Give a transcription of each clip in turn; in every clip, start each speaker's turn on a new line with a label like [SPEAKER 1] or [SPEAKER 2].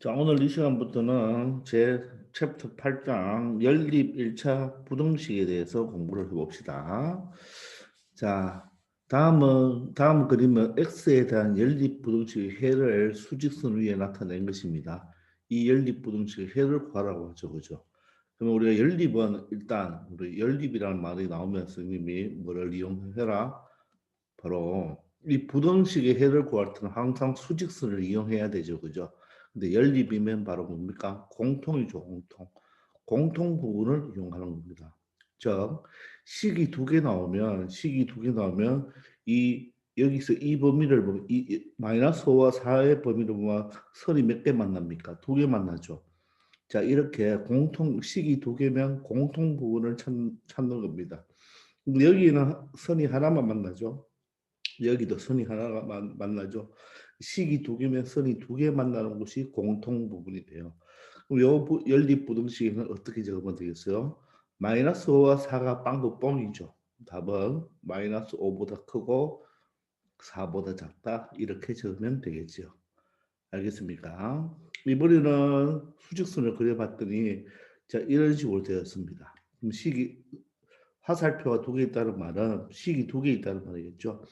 [SPEAKER 1] 자, 오늘 이 시간부터는 제 챕터 8장 연립 1차 부등식에 대해서 공부를 해봅시다. 자, 다음 그림은 x에 대한 연립 부등식의 해를 수직선 위에 나타낸 것입니다. 이 연립 부등식의 해를 구하라고 하죠. 그죠? 그러면 우리가 연립은 일단 우리 연립이라는 말이 나오면 선생님이 뭐를 이용해라? 바로 이 부등식의 해를 구할 때는 항상 수직선을 이용해야 되죠. 그죠? 근데 연립이면 바로 뭡니까? 공통이죠. 공통 부분을 이용하는 겁니다. 즉, 식이 두 개 나오면 이 여기서 이 범위를 보면 마이너스 5와 4의 범위를 보면 선이 몇 개 만납니까? 두 개 만나죠. 자, 이렇게 식이 두 개면 공통 부분을 찾는 겁니다. 근데 여기는 선이 하나만 만나죠. 여기도 선이 하나가 만나죠. 식이 두 개면 선이 두 개 만나는 것이 공통 부분이 돼요. 그럼 요 연립 부등식에는 어떻게 적으면 되겠어요? 마이너스 5와 4가 빵꾸 뻥이죠. 답은 마이너스 5보다 크고 4보다 작다 이렇게 적으면 되겠죠. 알겠습니까? 이번에는 수직선을 그려봤더니 자 이런 식으로 되었습니다. 그럼 화살표가 두 개 있다는 말은 식이 두 개 있다는 말이겠죠.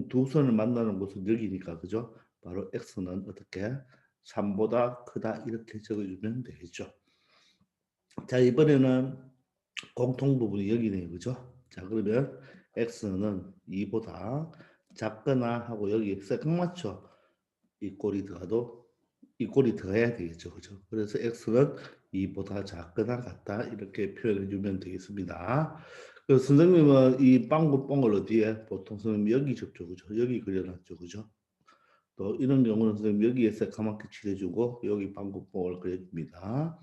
[SPEAKER 1] 두 선을 만나는 곳은 여기니까 그죠? 바로 x는 어떻게 3보다 크다 이렇게 적어주면 되겠죠. 자 이번에는 공통 부분이 여기네요. 그죠? 자 그러면 x는 2보다 작거나 하고 여기 색깔맞죠? 이 꼴이 들어가도 이 꼴이 들어가야 되겠죠. 그죠? 그래서 x는 2보다 작거나 같다 이렇게 표현해 주면 되겠습니다. 그래서 선생님은 이 빵구뽕을 어디에 보통 선생님 여기 접죠. 그죠? 여기 그려놨죠. 그죠? 또 이런 경우는 선생님 여기에 새까맣게 칠해주고 여기 빵구뽕을 그려줍니다.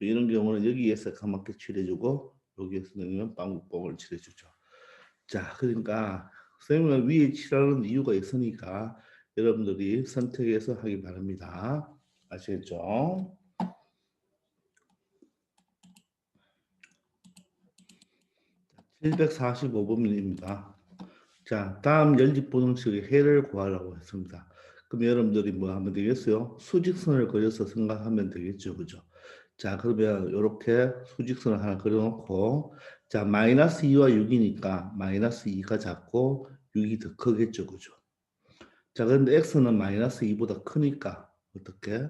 [SPEAKER 1] 이런 경우는 여기에 새까맣게 칠해주고 여기에 선생님은 빵구뽕을 칠해주죠. 자, 그러니까 선생님은 위에 칠하는 이유가 있으니까 여러분들이 선택해서 하기 바랍니다. 아시겠죠? 745번입니다. 자, 다음 연립부등식의 해를 구하라고 했습니다. 그럼 여러분들이 뭐 하면 되겠어요? 수직선을 그려서 생각하면 되겠죠. 그죠? 자, 그러면 이렇게 수직선을 하나 그려놓고 자, 마이너스 2와 6이니까 마이너스 2가 작고 6이 더 크겠죠. 그죠? 자, 그런데 x는 마이너스 2보다 크니까 어떻게?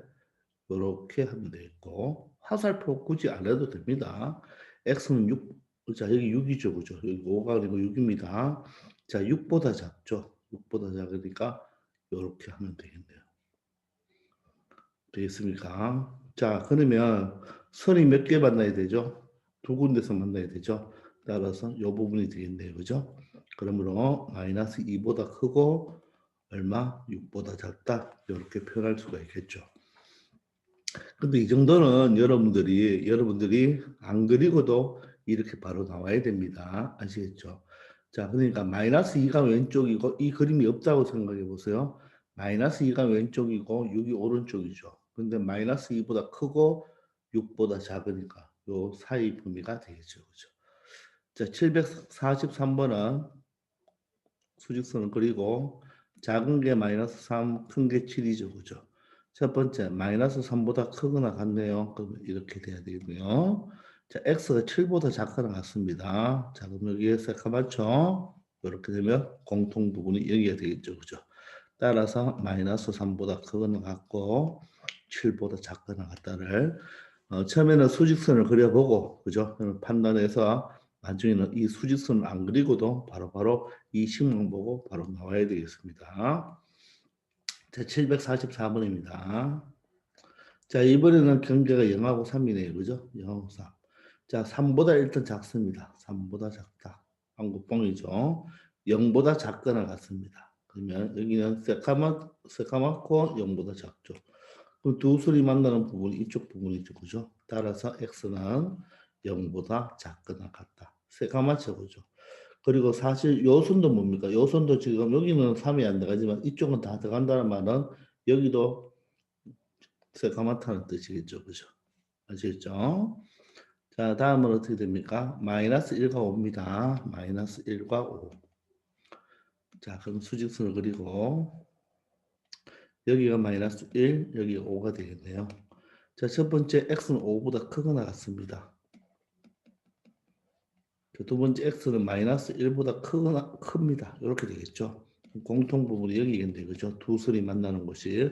[SPEAKER 1] 이렇게 하면 되겠고 화살표 굳이 안 해도 됩니다. x는 6, 자 여기 6이죠. 그죠? 여기 5가 아니고 6입니다. 자 6보다 작죠. 6보다 작으니까 이렇게 하면 되겠네요. 되겠습니까? 자 그러면 선이 몇 개 만나야 되죠? 두 군데서 만나야 되죠. 따라서 이 부분이 되겠네요. 그죠? 그러므로 마이너스 2보다 크고 얼마? 6보다 작다. 이렇게 표현할 수가 있겠죠. 근데 이 정도는 여러분들이 안 그리고도 이렇게 바로 나와야 됩니다. 아시겠죠? 자, 그러니까 마이너스 2가 왼쪽이고 이 그림이 없다고 생각해 보세요. 마이너스 2가 왼쪽이고 6이 오른쪽이죠. 근데 마이너스 2보다 크고 6보다 작으니까 요 사이 범위가 되겠죠. 그죠? 자, 743번은 수직선을 그리고 작은 게 마이너스 3, 큰 게 7이죠. 그죠? 첫 번째, 마이너스 3보다 크거나 같네요. 그럼 이렇게 돼야 되겠고요. 자, x가 7보다 작거나 같습니다. 자, 그럼 여기에 새까맣죠? 이렇게 되면 공통 부분이 여기가 되겠죠. 그죠? 따라서 마이너스 3보다 크거나 같고 7보다 작거나 같다를 처음에는 수직선을 그려보고 그죠? 판단해서 나중에는 이 수직선을 안 그리고도 바로바로 이 식만 보고 바로 나와야 되겠습니다. 자, 744번입니다. 자, 이번에는 경계가 0하고 3이네요. 그죠? 0하고 3. 자, 3보다 일단 작습니다. 3보다 작다. 한국뽕이죠. 0보다 작거나 같습니다. 그러면 여기는 새까맣고 0보다 작죠. 그럼 두 술이 만나는 부분이 이쪽 부분이죠. 그죠? 따라서 x는 0보다 작거나 같다. 새까맣죠. 그죠? 그리고 사실 요 선도 뭡니까? 요 선도 지금 여기는 3이 안 들어가지만 이쪽은 다 들어간다는 말은 여기도 새까맣다는 뜻이겠죠. 그죠? 아시겠죠? 자, 다음은 어떻게 됩니까? 마이너스 1과 5입니다. 마이너스 1과 5. 자, 그럼 수직선을 그리고 여기가 마이너스 1, 여기가 5가 되겠네요. 자, 첫 번째 x는 5보다 크거나 같습니다. 두 번째 x는 마이너스 1보다 크거나 큽니다. 이렇게 되겠죠. 공통 부분이 여기겠네요. 그죠? 두 선이 만나는 곳이.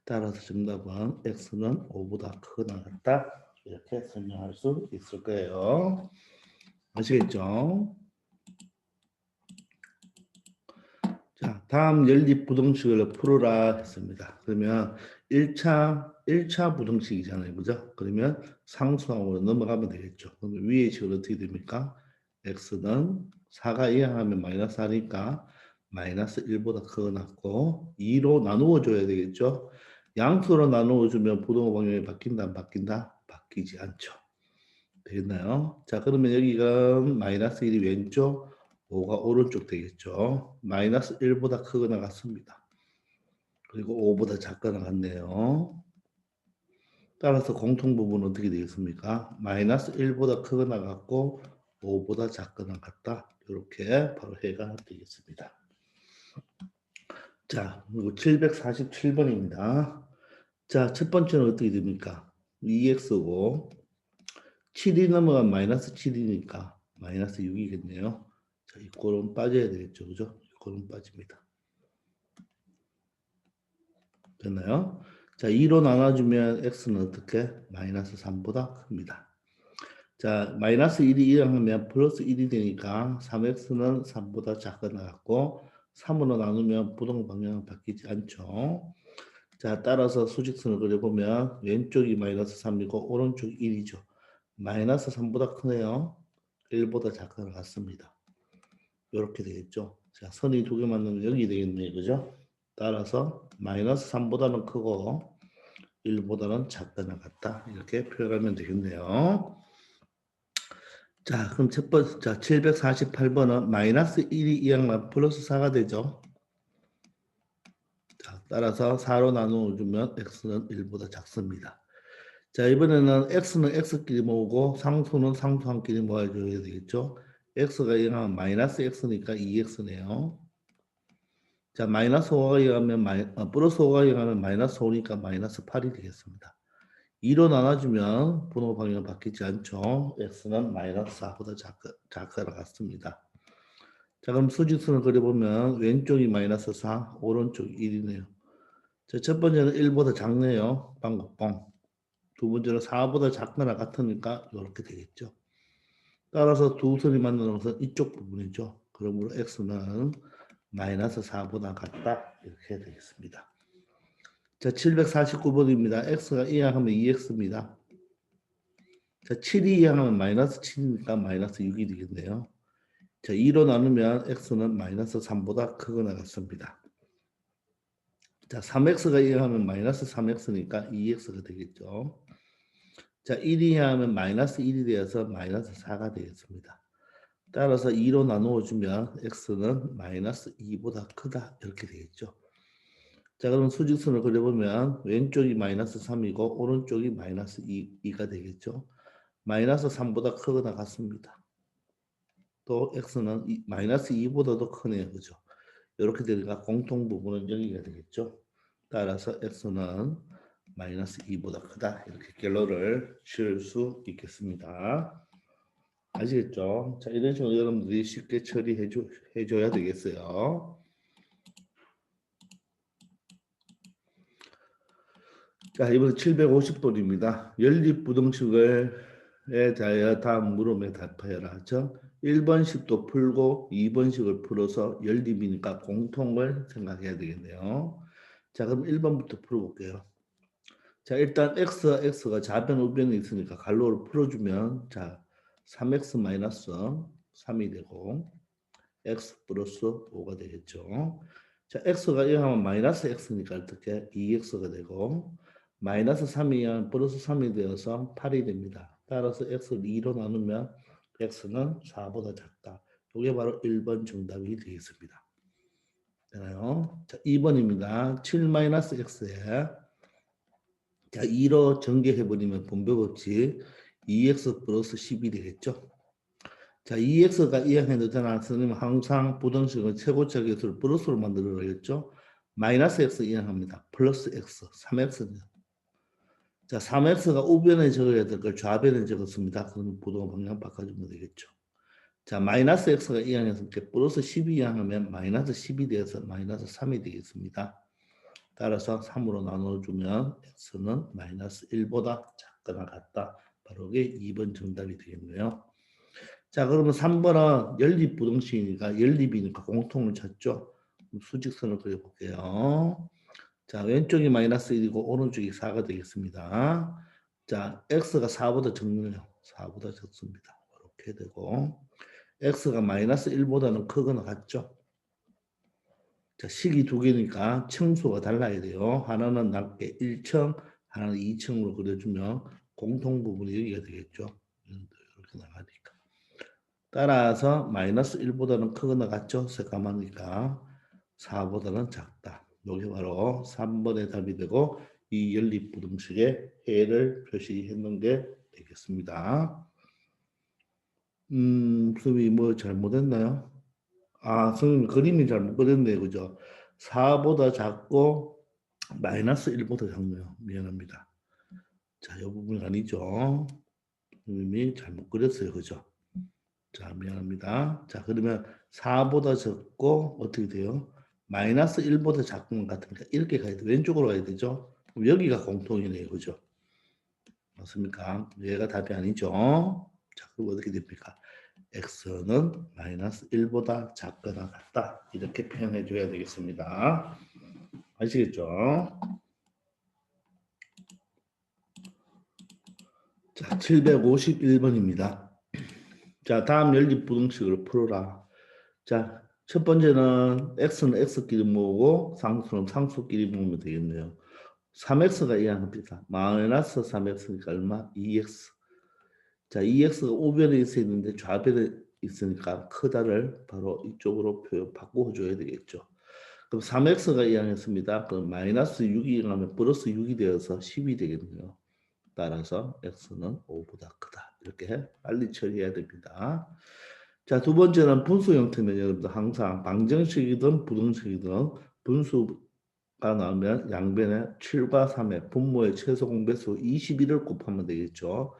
[SPEAKER 1] 따라서 정답은 x는 5보다 크거나 같다. 이렇게 설명할 수 있을 거예요. 아시겠죠? 자, 다음 연립 부등식을 풀어라 했습니다. 그러면 1차 부등식이잖아요. 그죠? 그러면 상수항으로 넘어가면 되겠죠. 그럼 위의 식은 어떻게 됩니까? x는 4가 이항하면 마이너스 4니까 마이너스 1보다 크고 2로 나누어 줘야 되겠죠. 양수로 나누어 주면 부등호 방향이 바뀐다 안 바뀐다? 바뀌지 않죠. 되겠나요? 자, 그러면 여기가 마이너스 1이 왼쪽, 5가 오른쪽 되겠죠. 마이너스 1보다 크거나 같습니다. 그리고 5보다 작거나 같네요. 따라서 공통 부분은 어떻게 되겠습니까? 마이너스 1보다 크거나 같고 5보다 작거나 같다. 이렇게 바로 해가 되겠습니다. 자, 그리고 747번입니다. 자, 첫 번째는 어떻게 됩니까? 2x고 7이 넘어가면 마이너스 7이니까 마이너스 6이겠네요. 자, 이 꼴은 빠져야 되겠죠. 그죠? 이 꼴은 빠집니다. 됐나요? 자, 2로 나눠주면 x는 어떻게? 마이너스 3보다 큽니다. 자, 마이너스 1이 이항하면 플러스 1이 되니까 3x는 3보다 작거나 같고 3으로 나누면 부동 방향은 바뀌지 않죠. 자, 따라서 수직선을 그려보면 왼쪽이 마이너스 3이고 오른쪽이 1이죠. 마이너스 3보다 크네요. 1보다 작거나 같습니다. 이렇게 되겠죠. 자, 선이 두 개 맞는 여기 되겠네요. 그죠? 따라서 마이너스 3보다는 크고 1보다는 작거나 같다. 이렇게 표현하면 되겠네요. 자, 그럼 첫 번째, 자, 748번은 마이너스 1이 이항만 플러스 4가 되죠. 자, 따라서 4로 나누어주면 x는 1보다 작습니다. 자, 이번에는 x는 x끼리 모으고 상수는 상수항끼리 모아줘야 되겠죠. x가 이항하면 마이너스 x니까 2x네요. 자, 마이너스 5가 이항하면 플러스 5가 이항하면 마이너스 5니까 마이너스 8이 되겠습니다. 2로 나눠주면 분호 방향은 바뀌지 않죠. x는 마이너스 4보다 작거나 같습니다. 자, 그럼 수직선을 그려보면 왼쪽이 마이너스 4, 오른쪽이 1이네요. 자, 첫 번째는 1보다 작네요. 방곡봉. 두 번째는 4보다 작거나 같으니까 이렇게 되겠죠. 따라서 두 선이 만나는 것은 이쪽 부분이죠. 그러므로 x는 마이너스 4보다 같다. 이렇게 되겠습니다. 자, 749번입니다. x가 이항하면 2x입니다. 자, 7이 이항하면 마이너스 7이니까 마이너스 6이 되겠네요. 자, 2로 나누면 x는 마이너스 3보다 크거나 같습니다. 자, 3x가 이항하면 마이너스 3x니까 2x가 되겠죠. 자, 1이 이항하면 마이너스 1이 되어서 마이너스 4가 되겠습니다. 따라서 2로 나누어 주면 x는 마이너스 2보다 크다. 이렇게 되겠죠. 자, 그럼 수직선을 그려보면 왼쪽이 마이너스 3이고 오른쪽이 마이너스 2가 되겠죠. 마이너스 3보다 크거나 같습니다. 또 x는 마이너스 2보다도 크네요. 그죠? 이렇게 되니까 공통 부분은 여기가 되겠죠. 따라서 x는 마이너스 2보다 크다. 이렇게 결론을 지을 수 있겠습니다. 아시겠죠? 자, 이런 식으로 여러분들이 쉽게 해줘야 되겠어요. 자, 이번에 750번입니다. 연립부등식에 대하여 다음 물음에 답하여라. 하죠? 1번식도 풀고 2번식을 풀어서 연립이니까 공통을 생각해야 되겠네요. 자, 그럼 1번부터 풀어볼게요. 자, 일단 x가 좌변 우변이 있으니까 갈로를 풀어주면 자, 3x 마이너스 3이 되고 x 플러스 5가 되겠죠. 자, x가 0하면 마이너스 x니까 어떻게 2x가 되고 마이너스 3이 0하면 플러스 3이 되어서 8이 됩니다. 따라서 x를 2로 나누면 x는 4보다 작다. 이게 바로 1번 정답이 되겠습니다. 되나요? 자, 2번입니다. 7 마이너스 x에 자, 2로 전개해버리면 분배법칙 2x 플러스 10이 되겠죠. 자, 2x가 이항해도 되나? 선생님 항상 부등식은 최고차 계수를 플러스로 만들어야겠죠. 마이너스 x 이항합니다. 플러스 x, 3x는. 자, 3x가 우변에 적어야 될 걸 좌변에 적었습니다. 그러면 부동호 방향 바꿔주면 되겠죠. 자, 마이너스 x가 이항에서 플러스 12 이항하면 마이너스 10이 되어서 마이너스 3이 되겠습니다. 따라서 3으로 나눠주면 x는 마이너스 1보다 작거나 같다. 바로 이게 2번 정답이 되겠네요. 자, 그러면 3번은 연립부등식이니까 연립이니까 공통을 찾죠. 수직선을 그려볼게요. 자, 왼쪽이 마이너스 1이고 오른쪽이 4가 되겠습니다. 자, x가 4보다 적네요. 4보다 적습니다. 이렇게 되고 x가 마이너스 1보다는 크거나 같죠. 자, 식이 두 개니까 층수가 달라야 돼요. 하나는 낮게 1층, 하나는 2층으로 그려주면 공통 부분이 여기가 되겠죠. 이렇게 나가니까. 따라서 마이너스 1보다는 크거나 같죠. 새까마니까 4보다는 작다. 이게 바로 3번의 답이 되고 이 연립부등식의 해를 표시했는 게 되겠습니다. 선생님이 뭐 잘못했나요? 아, 선생님 그림이 잘못 그렸네요. 그죠? 4보다 작고 마이너스 1보다 작네요. 미안합니다. 자, 이 부분 아니죠. 선생님이 잘못 그렸어요. 그죠? 자, 미안합니다. 자, 그러면 4보다 적고 어떻게 돼요? 마이너스 1보다 작은 것 같으니까 이렇게 가야 돼. 왼쪽으로 가야 되죠? 그럼 여기가 공통이네요. 그죠? 맞습니까? 얘가 답이 아니죠. 자, 그럼 어떻게 됩니까? x는 마이너스 1보다 작거나 같다. 이렇게 표현해 줘야 되겠습니다. 아시겠죠? 자, 751번입니다. 자, 다음 연립부등식을 풀어라. 자, 첫 번째는 x는 x끼리 모으고 상수는 상수끼리 모으면 되겠네요. 3x가 이항합니다. 마이너스 3x니까 얼마? 2x. 자, 2x가 우변에 있어야 되는데 좌변에 있으니까 크다를 바로 이쪽으로 바꿔줘야 되겠죠. 그럼 3x가 이항했습니다. 그럼 마이너스 6이 이항하면 플러스 6이 되어서 10이 되겠네요. 따라서 x는 5보다 크다. 이렇게 빨리 처리해야 됩니다. 자, 두 번째는 분수 형태면 여러분들 항상 방정식이든 부등식이든 분수가 나오면 양변에 7과 3의 분모의 최소 공배수 21을 곱하면 되겠죠.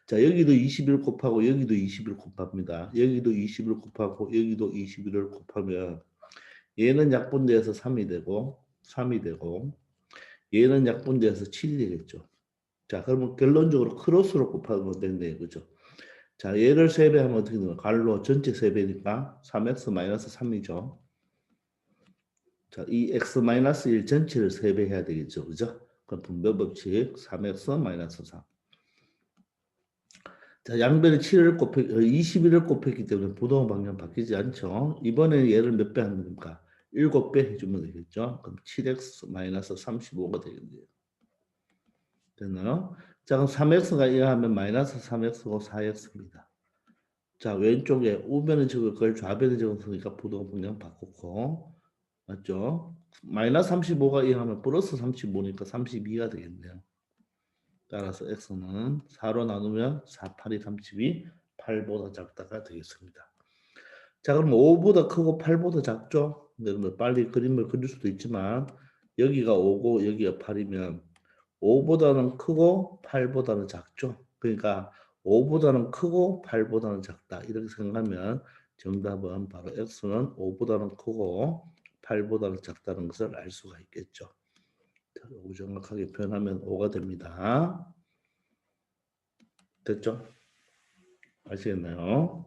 [SPEAKER 1] 자, 여기도 21 곱하고 여기도 21 곱합니다. 여기도 21 곱하고 여기도 21을 곱하면 얘는 약분돼서 3이 되고 3이 되고 얘는 약분돼서 7이 되겠죠. 자, 그러면 결론적으로 크로스로 곱하면 된대요. 그죠? 자, 얘를 3배하면 어떻게 되나? 갈로 전체 3배니까 3x 마이너스 3이죠. 자, 이 x 마이너스 1 전체를 3배 해야 되겠죠. 그죠? 그럼 분배 법칙 3x 마이너스 3. 자, 양변에 7을 곱했, 21을 곱했기 때문에 부동호 방향 바뀌지 않죠. 이번에 얘를 몇 배 하는 겁니까? 7배 해주면 되겠죠. 그럼 7x 마이너스 35가 되겠네요. 됐나요? 자, 그럼 3x가 이하면 마이너스 3x고 4x입니다. 자, 왼쪽에 우변에 적을 걸 좌변에 적었으니까 부동호 방향 바꿨고, 맞죠? 마이너스 35가 이하면 플러스 35니까 32가 되겠네요. 따라서 x는 4로 나누면 4, 8이 32, 8보다 작다가 되겠습니다. 자, 그럼 5보다 크고 8보다 작죠? 여러분 빨리 그림을 그릴 수도 있지만 여기가 5고 여기가 8이면 5보다는 크고 8보다는 작죠? 그러니까 5보다는 크고 8보다는 작다. 이렇게 생각하면 정답은 바로 x는 5보다는 크고 8보다는 작다는 것을 알 수가 있겠죠. 자, 정확하게 표현하면 5가 됩니다. 됐죠? 아시겠나요?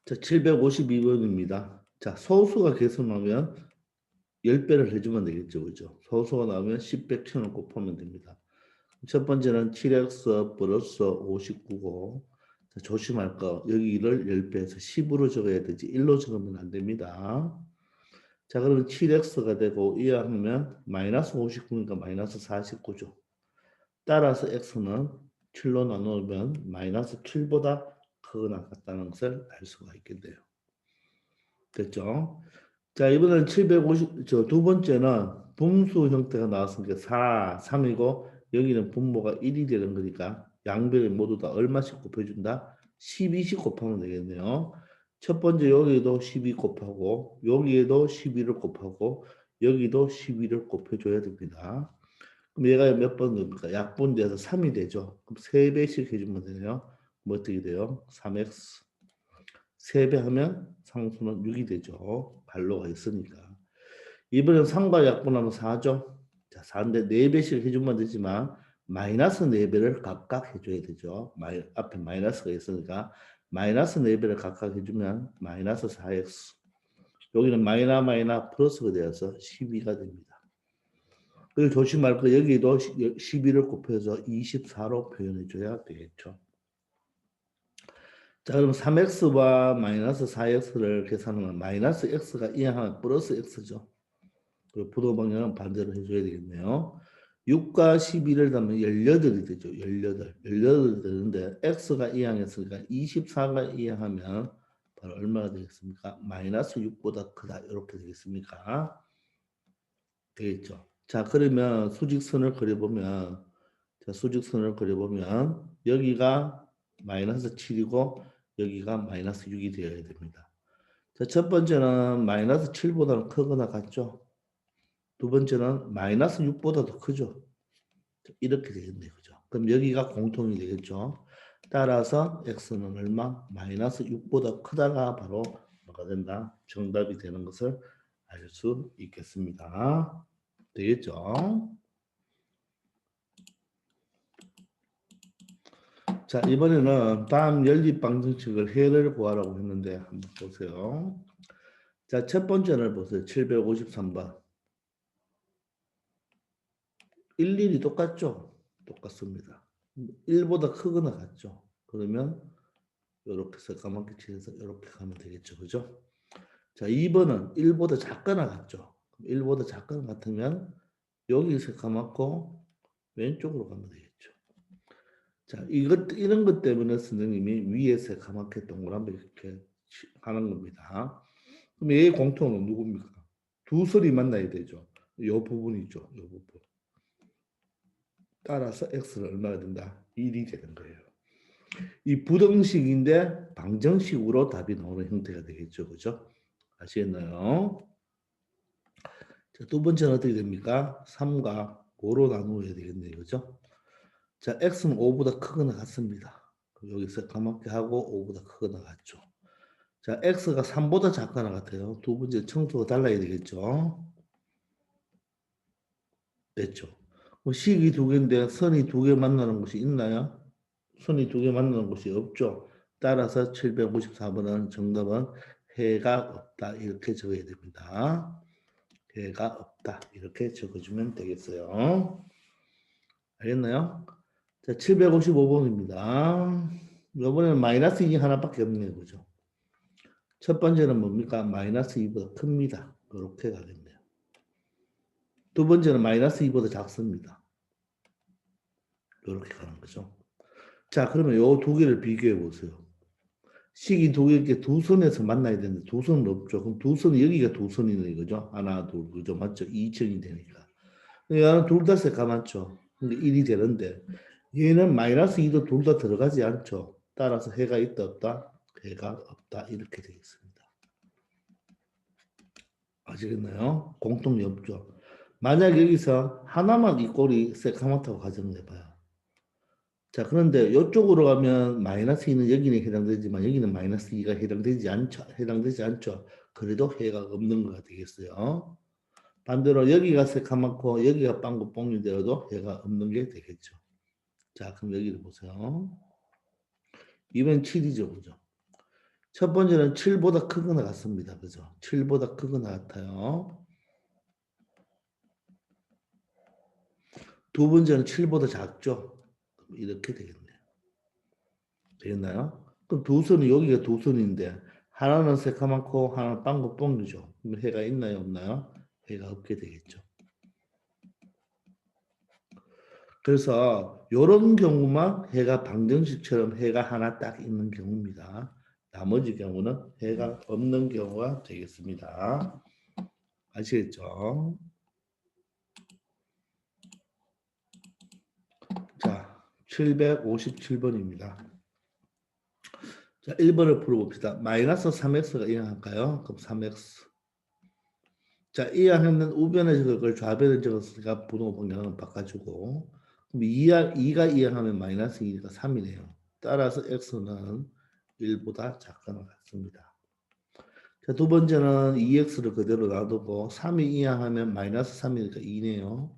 [SPEAKER 1] 자, 752번입니다. 자, 소수가 계속 나오면 10배를 해주면 되겠죠. 그죠? 소수가 나오면 10배 1000을 곱하면 됩니다. 첫 번째는 7x 플러스 59고 자, 조심할 거 여기를 10배에서 10으로 적어야 되지 1로 적으면 안 됩니다. 자, 그러면 7x가 되고 이항하면 마이너스 59니까 마이너스 49죠. 따라서 x는 7로 나누면 마이너스 7보다 크거나 같다는 것을 알 수가 있겠네요. 됐죠? 자, 이번에는 750, 두 번째는 분수 형태가 나왔으니까 4, 3이고 여기는 분모가 1이 되는 거니까 양변에 모두 다 얼마씩 곱해준다? 12씩 곱하면 되겠네요. 첫 번째 여기에도 12 곱하고 여기에도 12를 곱하고 여기도 12를 곱해줘야 됩니다. 그럼 얘가 몇 번 됩니까? 약분돼서 3이 되죠. 그럼 3배씩 해주면 되네요. 뭐 어떻게 돼요? 3x. 3배 하면 상수는 6이 되죠. 발로가 있으니까. 이번엔 3과 약분하면 4죠. 자, 4인데 4배씩 해주면 되지만 마이너스 4배를 각각 해줘야 되죠. 앞에 마이너스가 있으니까 마이너스 4배를 각각 해주면 마이너스 4x. 여기는 마이너 플러스가 되어서 12가 됩니다. 그리고 조심할 거 여기도 12를 곱해서 24로 표현해줘야 되겠죠. 자, 그럼 3x와 마이너스 4x를 계산하면 마이너스 x가 이항하면 플러스 x죠. 그리고 부도 방향은 반대로 해줘야 되겠네요. 6과 12를 더하면 18이 되죠. 18. 18이 되는데 x가 이항했으니까 24가 이항하면 바로 얼마가 되겠습니까? 마이너스 6보다 크다. 이렇게 되겠습니까? 되겠죠. 자, 그러면 수직선을 그려보면 자, 수직선을 그려보면 여기가 마이너스 7이고 여기가 마이너스 6이 되어야 됩니다. 자, 첫 번째는 마이너스 7보다는 크거나 같죠. 두 번째는 마이너스 6보다 더 크죠. 이렇게 되겠네요. 그죠? 그럼 여기가 공통이 되겠죠. 따라서 x는 얼마? 마이너스 6보다 크다가 바로 뭐가 된다? 정답이 되는 것을 알 수 있겠습니다. 되겠죠? 자, 이번에는 다음 연립 방정식을 해를 구하라고 했는데 한번 보세요. 자, 첫 번째를 보세요. 753번. 일일이 똑같죠? 똑같습니다. 1보다 크거나 같죠? 그러면 이렇게 새까맣게 칠해서 이렇게 가면 되겠죠. 그죠? 자, 2번은 1보다 작거나 같죠? 1보다 작거나 같으면 여기 새까맣고 왼쪽으로 가면 되겠죠. 자, 이런 것 때문에 선생님이 위에 새까맣게 동그라미 이렇게 하는 겁니다. 그럼 얘의 공통은 누굽니까? 두 설이 만나야 되죠. 이 부분이죠. 이 부분. 따라서 x는 얼마가 된다? 1이 되는 거예요. 이 부등식인데 방정식으로 답이 나오는 형태가 되겠죠. 그죠? 아시겠나요? 자, 두 번째는 어떻게 됩니까? 3과 5로 나누어야 되겠네요. 그죠? 자, x는 5보다 크거나 같습니다. 여기서 까맣게 하고 5보다 크거나 같죠. 자, x가 3보다 작거나 같아요. 두 번째 청수가 달라야 되겠죠. 됐죠. 식이 두 개인데 선이 두 개 만나는 곳이 있나요? 선이 두 개 만나는 곳이 없죠. 따라서 754번은 정답은 해가 없다. 이렇게 적어야 됩니다. 해가 없다. 이렇게 적어주면 되겠어요. 알겠나요? 자, 755번입니다. 이번에는 마이너스 2 하나밖에 없네요. 그죠? 첫 번째는 뭡니까? 마이너스 2보다 큽니다. 이렇게 가겠네요. 두 번째는 마이너스 2보다 작습니다. 이렇게 가는 거죠. 자, 그러면 요 두 개를 비교해 보세요. 식이 두 개, 이렇게 두 선에서 만나야 되는데 두 선은 없죠. 그럼 두 선이, 여기가 두 선이네, 그죠? 하나, 둘, 그죠? 맞죠? 2층이 되니까. 얘는 둘 다 새까맣죠. 근데 1이 되는데 얘는 마이너스 2도 둘 다 들어가지 않죠. 따라서 해가 있다, 없다? 해가 없다. 이렇게 되겠습니다. 아시겠나요? 공통이 없죠. 만약 여기서 하나만 이 꼴이 새까맣다고 가정해봐요. 자, 그런데 이쪽으로 가면 마이너스 2는 여기는 해당되지만 여기는 마이너스 2가 해당되지 않죠. 그래도 해가 없는 거가 되겠어요. 반대로 여기가 새까맣고 여기가 빵긋뽕이 되어도 해가 없는 게 되겠죠. 자, 그럼 여기를 보세요. 이번 7이죠, 그죠? 첫 번째는 7보다 크거나 같습니다. 그죠? 7보다 크거나 같아요. 두 번째는 7보다 작죠? 이렇게 되겠네요. 되겠나요? 그럼 두 선이 여기가 두 선인데 하나는 새까맣고 하나는 빵긋뽕이죠. 그럼 해가 있나요, 없나요? 해가 없게 되겠죠. 그래서 이런 경우만 해가 방정식처럼 해가 하나 딱 있는 경우입니다. 나머지 경우는 해가 없는 경우가 되겠습니다. 아시겠죠? 자, 757번입니다. 자, 1번을 풀어봅시다. 마이너스 3x가 이항할까요? 그럼 3x. 자, 이항하면 우변에 적을 좌변에 적었으니까 부동호 방향은 바꿔주고 그럼 2가 이항하면 마이너스 2니까 3이네요. 따라서 x는 1보다 작거나 같습니다. 자, 두 번째는 2x를 그대로 놔두고 3이 이항하면 마이너스 3이니까 2네요.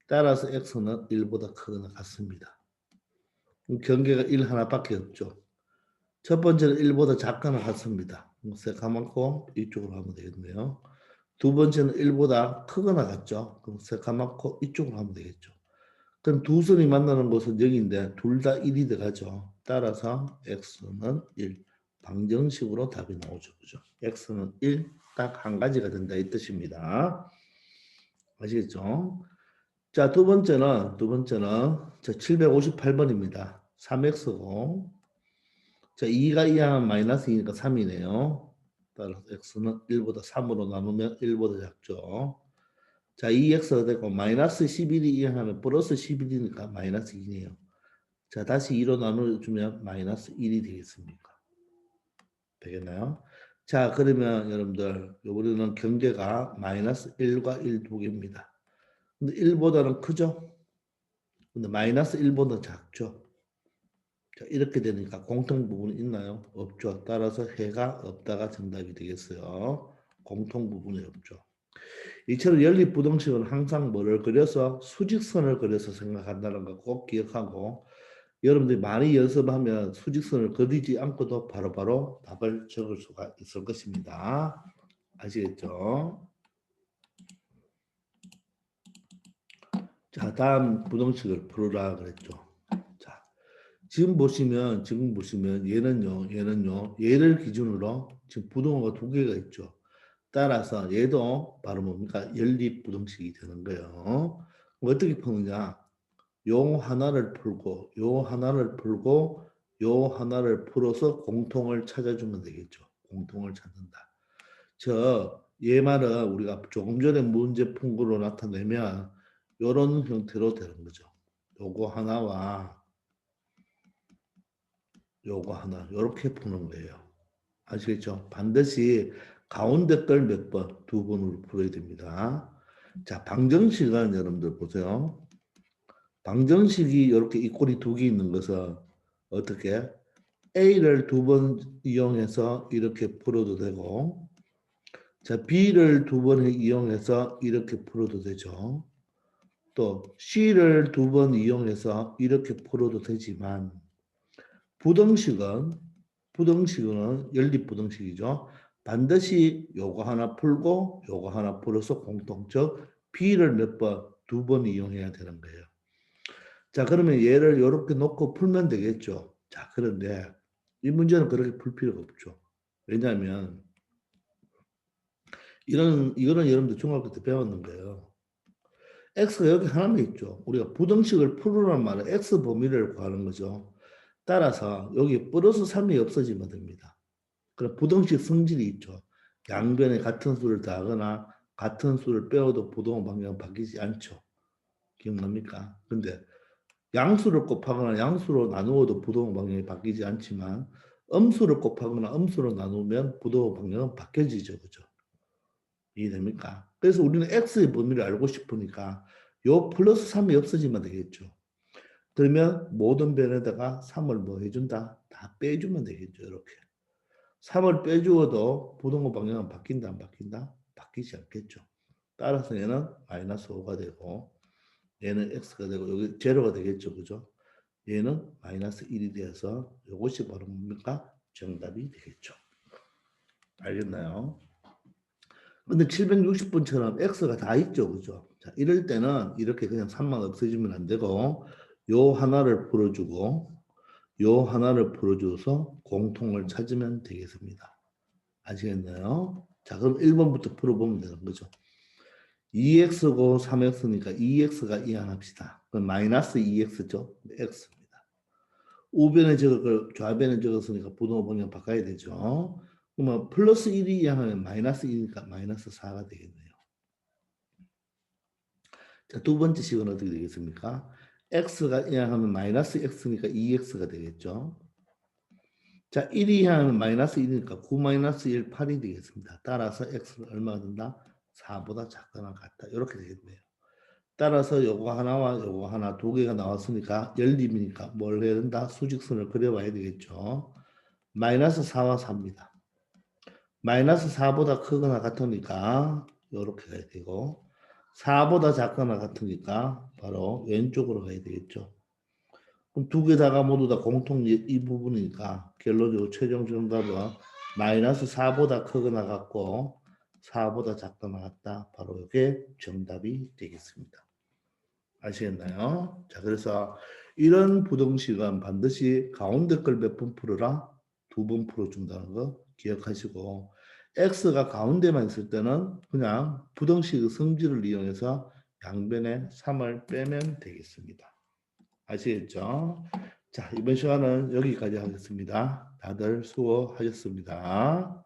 [SPEAKER 1] 따라서 x는 1보다 크거나 같습니다. 경계가 1 하나밖에 없죠. 첫 번째는 1보다 작거나 같습니다. 새까맣고 이쪽으로 하면 되겠네요. 두 번째는 1보다 크거나 같죠. 그럼 새까맣고 이쪽으로 하면 되겠죠. 그럼 두 선이 만나는 곳은 여기인데 둘 다 1이 들어가죠. 따라서 x는 1. 방정식으로 답이 나오죠. 그죠? x는 1, 딱 한 가지가 된다 이 뜻입니다. 아시겠죠? 자, 두 번째는 자, 758번입니다. 3x고 자, 2가 이항하면 마이너스 2니까 3이네요. 따라서 x는 1보다 3으로 나누면 1보다 작죠. 자, 2x가 되고 마이너스 11이 이항하면 플러스 11이니까 마이너스 2네요. 자, 다시 2로 나눠주면 마이너스 1이 되겠습니까? 되겠나요? 자, 그러면 여러분들 우리는 경계가 마이너스 1과 1 두 개입니다. 근데 1보다는 크죠? 근데 마이너스 1보다 작죠? 자, 이렇게 되니까 공통 부분이 있나요? 없죠. 따라서 해가 없다가 정답이 되겠어요. 공통 부분이 없죠. 이처럼 연립부등식은 항상 뭐를 그려서 수직선을 그려서 생각한다는 거 꼭 기억하고 여러분들이 많이 연습하면 수직선을 그리지 않고도 바로바로 답을 적을 수가 있을 것입니다. 아시겠죠? 자, 다음 부등식을 풀으라 그랬죠. 자, 지금 보시면 얘는요 얘를 기준으로 지금 부등호가 두 개가 있죠. 따라서 얘도 바로 뭡니까? 연립부등식이 되는 거예요. 어떻게 푸느냐? 요 하나를 풀고 요 하나를 풀고 요 하나를 풀어서 공통을 찾아주면 되겠죠. 공통을 찾는다. 얘 말은 우리가 조금 전에 문제 푼 거로 나타내면 요런 형태로 되는 거죠. 요거 하나와 요거 하나 요렇게 푸는 거예요. 아시겠죠? 반드시 가운데 걸 몇 번? 두 번으로 풀어야 됩니다. 자, 방정식은 여러분들 보세요. 방정식이 이렇게 이 꼴이 두 개 있는 것은 어떻게? A를 두 번 이용해서 이렇게 풀어도 되고 자, B를 두 번 이용해서 이렇게 풀어도 되죠. 또 C를 두 번 이용해서 이렇게 풀어도 되지만 부등식은 연립부등식이죠. 반드시 요거 하나 풀고 요거 하나 풀어서 공통적 B를 몇 번? 두 번 이용해야 되는 거예요. 자, 그러면 얘를 이렇게 놓고 풀면 되겠죠. 자, 그런데 이 문제는 그렇게 풀 필요가 없죠. 왜냐하면 이거는 여러분들 중학교 때 배웠는 거예요. x가 여기 하나만 있죠. 우리가 부등식을 풀으란 말은 x 범위를 구하는 거죠. 따라서 여기 플러스 3이 없어지면 됩니다. 그럼 부등식 성질이 있죠. 양변에 같은 수를 더하거나 같은 수를 빼어도 부동 방향은 바뀌지 않죠. 기억납니까? 근데 양수를 곱하거나 양수로 나누어도 부동 방향이 바뀌지 않지만 음수를 곱하거나 음수로 나누면 부동 방향은 바뀌어지죠. 그죠? 이해됩니까? 그래서 우리는 x의 범위를 알고 싶으니까 요 플러스 3이 없어지면 되겠죠. 그러면 모든 변에다가 3을 뭐 해준다? 다 빼주면 되겠죠. 이렇게. 3을 빼주어도 부동호 방향은 바뀐다 안 바뀐다? 바뀌지 않겠죠. 따라서 얘는 마이너스 5가 되고 얘는 x가 되고 여기 제로가 되겠죠. 그죠? 얘는 마이너스 1이 되어서 이것이 바로 뭡니까? 정답이 되겠죠. 알겠나요? 근데 760분처럼 x가 다 있죠. 그죠? 자, 이럴 때는 이렇게 그냥 3만 없애주면 안 되고 요 하나를 풀어주고 요 하나를 풀어줘서 공통을 찾으면 되겠습니다. 아시겠나요? 자, 그럼 1번부터 풀어보면 되는 거죠. 2x고 3x니까 2x가 이항합시다. 그럼 마이너스 2x죠? x입니다. 우변에 적을 좌변에 적었으니까 부동호 방향 바꿔야 되죠. 그러면 플러스 1이 이항하면 마이너스 1이니까 마이너스 4가 되겠네요. 자, 두 번째 식은 어떻게 되겠습니까? x가 이항하면 마이너스 x니까 2x가 되겠죠. 자, 1이 이항하면 마이너스 1이니까 9 마이너스 1, 8이 되겠습니다. 따라서 x는 얼마가 된다? 4보다 작거나 같다. 이렇게 되겠네요. 따라서 요거 하나와 요거 하나 두 개가 나왔으니까 연립이니까 뭘 해야 된다? 수직선을 그려봐야 되겠죠. 마이너스 4와 4입니다. 마이너스 4보다 크거나 같으니까 이렇게 가야 되고 4보다 작거나 같으니까 바로 왼쪽으로 가야 되겠죠. 그럼 두 개 다가 모두 다 공통 이 부분이니까 결론적으로 최종 정답은 마이너스 4보다 크거나 같고 4보다 작거나 같다. 바로 이게 정답이 되겠습니다. 아시겠나요? 자, 그래서 이런 부등식은 반드시 가운데 걸 몇 번 풀어라? 2번 풀어준다는 거 기억하시고 x가 가운데만 있을 때는 그냥 부등식의 성질을 이용해서 양변에 3을 빼면 되겠습니다. 아시겠죠? 자, 이번 시간은 여기까지 하겠습니다. 다들 수고하셨습니다.